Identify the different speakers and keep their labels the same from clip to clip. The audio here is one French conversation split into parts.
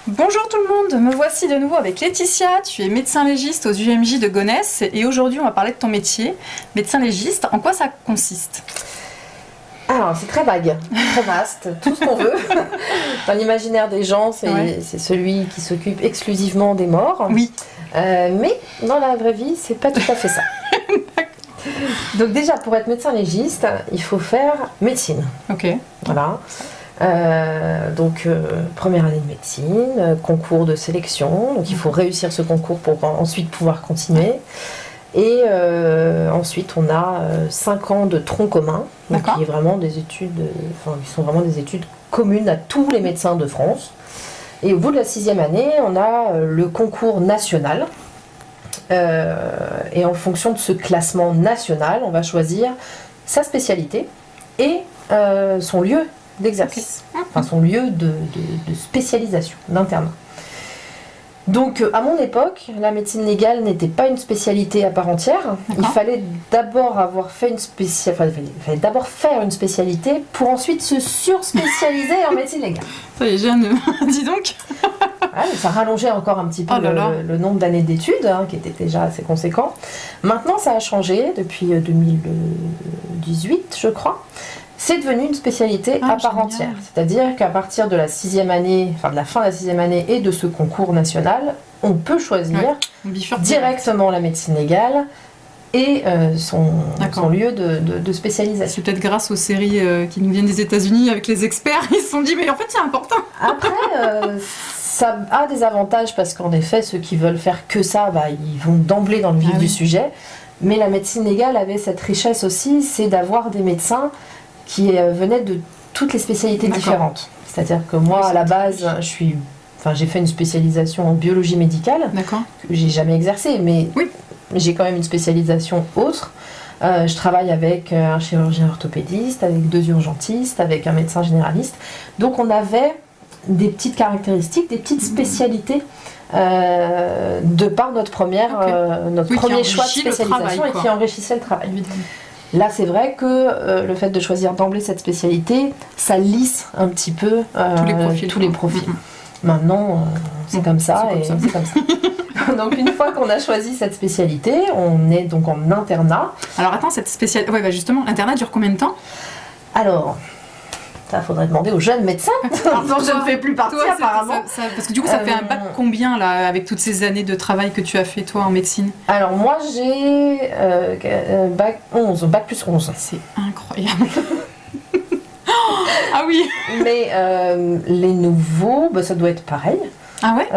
Speaker 1: Bonjour tout le monde, me voici de nouveau avec Laetitia, tu es médecin légiste aux UMJ de Gonesse et aujourd'hui on va parler de ton métier, médecin légiste, en quoi ça consiste?
Speaker 2: Alors c'est très vague, très vaste, tout ce qu'on veut. Dans l'imaginaire des gens, c'est celui qui s'occupe exclusivement des morts.
Speaker 1: Oui.
Speaker 2: Mais dans la vraie vie, c'est pas tout à fait ça. Donc déjà, pour être médecin légiste, il faut faire médecine.
Speaker 1: Ok.
Speaker 2: Voilà. Première année de médecine, concours de sélection, donc il faut réussir ce concours pour ensuite pouvoir continuer. Et ensuite on a 5 ans de tronc commun, donc qui est vraiment des études, qui sont vraiment des études communes à tous les médecins de France. Et au bout de la 6e année, on a le concours national. Et en fonction de ce classement national, on va choisir sa spécialité et son lieu d'exercice, enfin son lieu de spécialisation, d'internat. Donc à mon époque, la médecine légale n'était pas une spécialité à part entière. Il fallait d'abord fallait d'abord faire une spécialité pour ensuite se surspécialiser en médecine légale.
Speaker 1: Ça y est, jeune, dis donc.
Speaker 2: Ça rallongeait encore un petit peu le nombre d'années d'études, qui était déjà assez conséquent. Maintenant, ça a changé depuis 2018, je crois. C'est devenu une spécialité à part entière. C'est-à-dire qu'à partir de la 6e année, enfin de la fin de la 6e année et de ce concours national, on peut choisir directement la médecine légale et son lieu de spécialisation.
Speaker 1: C'est peut-être grâce aux séries qui nous viennent des États-Unis avec les experts, ils se sont dit mais en fait c'est important.
Speaker 2: Après, ça a des avantages parce qu'en effet, ceux qui veulent faire que ça, ils vont d'emblée dans le vif du sujet. Mais la médecine légale avait cette richesse aussi, c'est d'avoir des médecins qui venaient de toutes les spécialités différentes. C'est-à-dire que moi, à la base, j'ai fait une spécialisation en biologie médicale, que j'ai jamais exercée, mais j'ai quand même une spécialisation autre. Je travaille avec un chirurgien orthopédiste, avec 2 urgentistes, avec un médecin généraliste. Donc on avait des petites caractéristiques, des petites spécialités de par notre premier choix de spécialisation et qui enrichissait le travail.
Speaker 1: Évidemment.
Speaker 2: Là, c'est vrai que le fait de choisir d'emblée cette spécialité, ça lisse un petit peu tous les profils. Maintenant, c'est comme ça. Donc, une fois qu'on a choisi cette spécialité, on est donc en internat.
Speaker 1: Alors, attends, cette spécialité... justement, l'internat dure combien de temps?
Speaker 2: Alors... Ça, faudrait demander aux jeunes médecins, dont je ne fais plus partie apparemment.
Speaker 1: Parce que du coup, ça fait un bac combien, là, avec toutes ces années de travail que tu as fait, toi, en médecine?
Speaker 2: Alors, moi, j'ai bac 11, bac plus 11.
Speaker 1: C'est incroyable. Ah oui.
Speaker 2: Mais les nouveaux, ça doit être pareil.
Speaker 1: Ah ouais?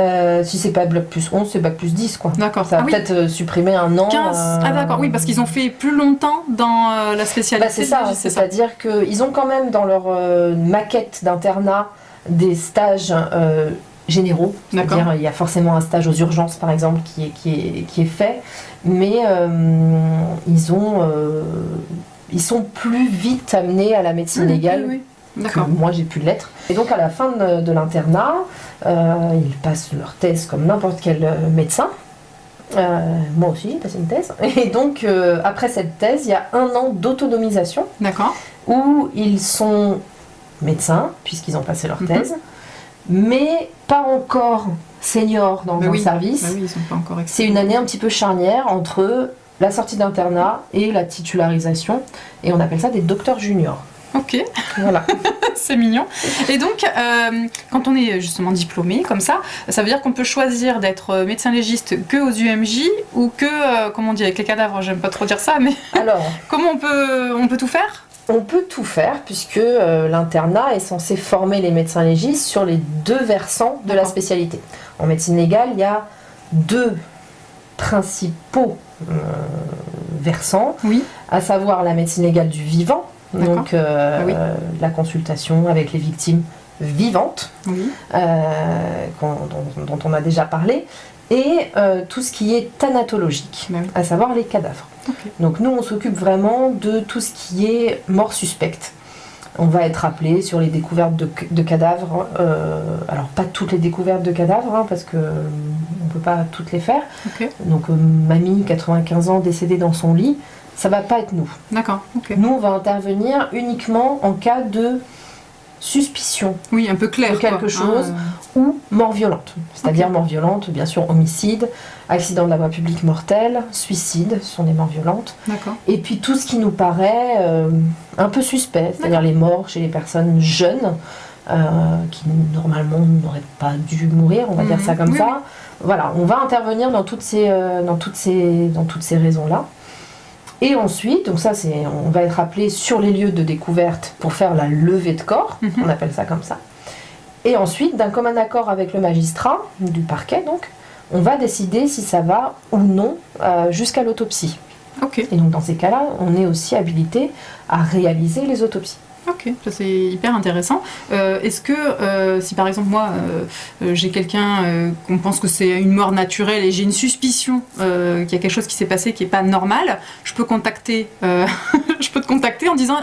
Speaker 2: Si c'est pas bac plus 11, c'est bac plus 10, quoi.
Speaker 1: D'accord.
Speaker 2: Ça va peut-être supprimer un an.
Speaker 1: 15. Ah d'accord, oui, parce qu'ils ont fait plus longtemps dans la spécialité.
Speaker 2: C'est ça, c'est-à-dire qu'ils ont quand même dans leur maquette d'internat des stages généraux. C'est-à-dire il y a forcément un stage aux urgences, par exemple, qui est fait. Mais ils sont plus vite amenés à la médecine légale.
Speaker 1: Oui.
Speaker 2: Que moi j'ai pu l'être. Et donc à la fin de l'internat, ils passent leur thèse comme n'importe quel médecin. Moi aussi j'ai passé une thèse. Et donc après cette thèse, il y a 1 an d'autonomisation. Où ils sont médecins, puisqu'ils ont passé leur thèse, mais pas encore seniors dans le service.
Speaker 1: Ils sont pas encore
Speaker 2: C'est une année un petit peu charnière entre la sortie d'internat et la titularisation. Et on appelle ça des docteurs juniors.
Speaker 1: Ok,
Speaker 2: voilà.
Speaker 1: C'est mignon. Et donc, quand on est justement diplômé comme ça veut dire qu'on peut choisir d'être médecin légiste que aux UMJ ou que, comment on dit, avec les cadavres, j'aime pas trop dire ça, mais alors, comment on peut tout faire?
Speaker 2: On peut tout faire puisque l'internat est censé former les médecins légistes sur les 2 versants de la spécialité. En médecine légale, il y a 2 principaux versants, à savoir la médecine légale du vivant, donc la consultation avec les victimes vivantes, dont on a déjà parlé, et tout ce qui est thanatologique, à savoir les cadavres. Donc nous, on s'occupe vraiment de tout ce qui est mort suspecte. On va être appelé sur les découvertes de cadavres, alors pas toutes les découvertes de cadavres, parce qu'on ne peut pas toutes les faire. Donc mamie, 95 ans, décédée dans son lit, ça va pas être nous.
Speaker 1: D'accord.
Speaker 2: Nous, on va intervenir uniquement en cas de suspicion
Speaker 1: Oui, un peu clair.
Speaker 2: de quelque chose, ou mort violente. C'est-à-dire mort violente, bien sûr, homicide, accident de la voie publique mortel, suicide, ce sont des morts violentes.
Speaker 1: D'accord.
Speaker 2: Et puis tout ce qui nous paraît un peu suspect, c'est-à-dire les morts chez les personnes jeunes, qui normalement n'auraient pas dû mourir, on va dire ça comme ça. Voilà, on va intervenir dans toutes ces raisons-là. Et ensuite, donc ça, on va être appelé sur les lieux de découverte pour faire la levée de corps, on appelle ça comme ça. Et ensuite, d'un commun accord avec le magistrat du parquet, donc, on va décider si ça va ou non jusqu'à l'autopsie.
Speaker 1: Ok.
Speaker 2: Et donc dans ces cas-là, on est aussi habilité à réaliser les autopsies.
Speaker 1: Ok, ça c'est hyper intéressant. Est-ce que si par exemple moi j'ai quelqu'un qu'on pense que c'est une mort naturelle et j'ai une suspicion qu'il y a quelque chose qui s'est passé qui n'est pas normal, je peux contacter, je peux te contacter en disant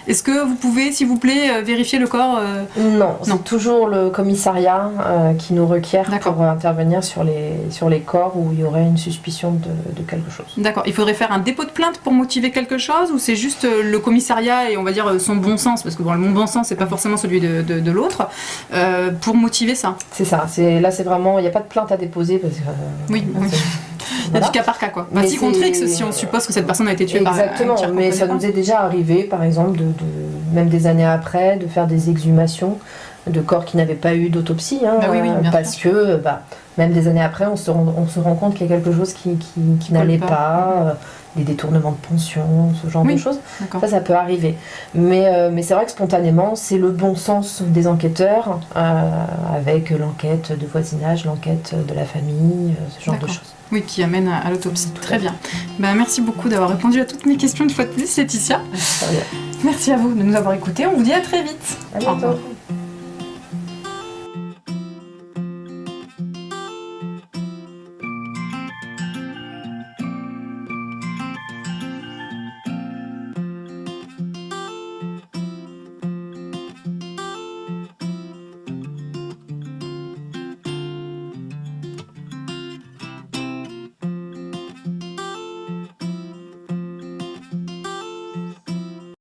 Speaker 1: est-ce que vous pouvez s'il vous plaît vérifier le corps
Speaker 2: Non, c'est toujours le commissariat qui nous requiert pour intervenir sur les corps où il y aurait une suspicion de quelque chose.
Speaker 1: D'accord, il faudrait faire un dépôt de plainte pour motiver quelque chose ou c'est juste le commissariat et on va dire son bon sens, parce que bon, mon bon sens c'est pas forcément celui de l'autre, pour motiver ça.
Speaker 2: C'est ça, là c'est vraiment, il n'y a pas de plainte à déposer parce que...
Speaker 1: Oui. Il y a du cas par cas quoi. Si contre X, si on suppose que cette personne a été tuée par un
Speaker 2: Exactement, mais ça nous est déjà arrivé par exemple, même des années après, de faire des exhumations de corps qui n'avaient pas eu d'autopsie, parce que même des années après on se rend compte qu'il y a quelque chose qui n'allait pas, des détournements de pension, ce genre de choses, ça peut arriver. Mais c'est vrai que spontanément, c'est le bon sens des enquêteurs, avec l'enquête de voisinage, l'enquête de la famille, ce genre de choses.
Speaker 1: Oui, qui amène à l'autopsie. Très bien. Merci beaucoup d'avoir répondu à toutes mes questions une fois de plus, Laetitia. Merci à vous de nous avoir écoutés. On vous dit à très vite.
Speaker 2: À bientôt.